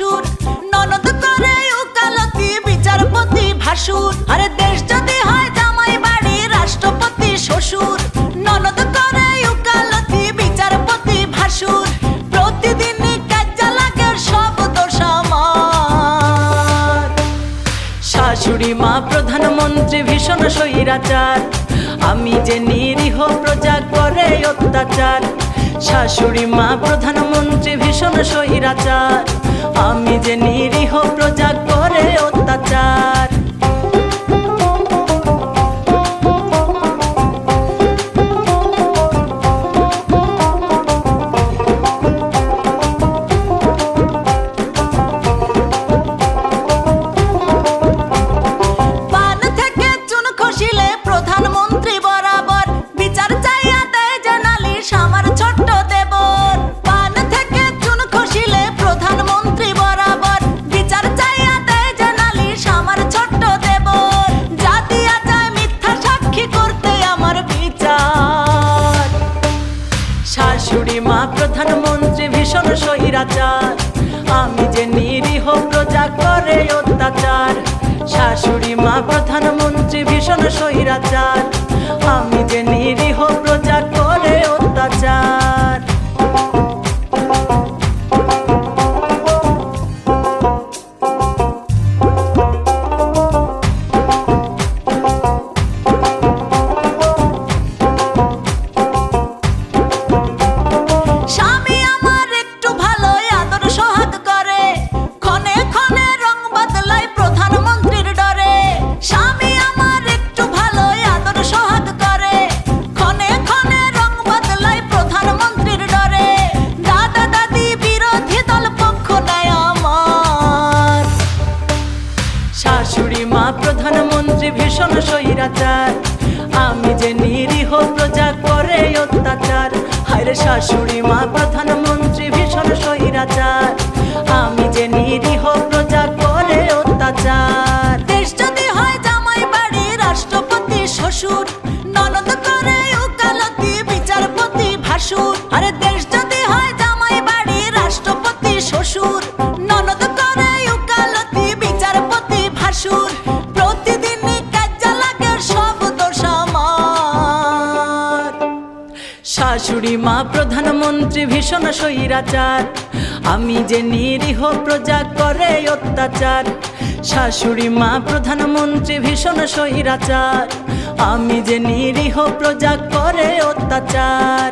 শ্বশুর, ননদ করে উকালতি বিচারপতি ভাসুর। আরে দেশ যদি হয় জামাই বাড়ি রাষ্ট্রপতি শ্বশুর, ননদ করে উকালতি বিচারপতি ভাসুর। প্রতিদিনই কাজে লাগে সব দোষ আমার। শাশুড়ি মা প্রধানমন্ত্রী ভীষণ স্বৈরাচার, আমি যে নিরীহ প্রজা করে অত্যাচার। শাশুড়ি মা প্রধানমন্ত্রী ভীষণ স্বৈরাচার, আমি যে নিরীহ প্রজা করে অত্যাচার। পান থেকে চুন খসিলে প্রধানমন্ত্রী বরাবর বিচার চাইয়া দেয় যে নালিশ আমার ছোট্ট দেবর। পান থেকে চুন খসিলে প্রধানমন্ত্রী বরাবর বিচার চাইয়া দেয় যে নালিশ আমার ছোট্ট দেবর। যা দিয়া যায় মিথ্যা সাক্ষী করতে আমার বিচার। শাশুড়ি মা প্রধানমন্ত্রী ভীষণ স্বৈরাচার, আমি যে নিরীহ প্রজা করে অত্যাচার। শাশুড়ি মা প্রধানমন্ত্রী ভীষণ স্বৈরাচার, আমি যে নিরীহ প্রজা করে অত্যাচার। স্বামী আমার একটু ভালোই আদর সোহাগ করে, ক্ষণে ক্ষণে রং বদলায় প্রধানমন্ত্রীর ডরে। স্বামী আমার একটু ভালোই আদর সোহাগ করে, ক্ষণে ক্ষণে রং বদলায় প্রধানমন্ত্রীর ডরে। দাদা দাদি বিরোধী দল পক্ষ নেয় আমার। শাশুড়ি মা প্রধানমন্ত্রী ভীষণ স্বৈরাচার, আমি যে নিরীহ প্রজা করে অত্যাচার। হায়রে শাশুড়ি মা প্রধানমন্ত্রী ভীষণ স্বৈরাচার, আমি যে নিরীহ প্রজা করে অত্যাচার। দেশ যদি হয় জামাই বাড়ি রাষ্ট্রপতি শ্বশুর, ননদ করে উকালতি বিচারপতি ভাসুর। আরে দেশ যদি হয় জামাই বাড়ি রাষ্ট্রপতি শ্বশুর, ননদ করে উকালতি বিচারপতি ভাসুর। প্রতিদিনই কাজে লাগে সব দোষ আমার। শাশুড়ি মা প্রধানমন্ত্রী ভীষণ স্বৈরাচার, আমি যে নিরীহ প্রজা করে অত্যাচার। শাশুড়ি মা প্রধানমন্ত্রী ভীষণ স্বৈরাচার, আমি যে নিরীহ প্রজা করে অত্যাচার।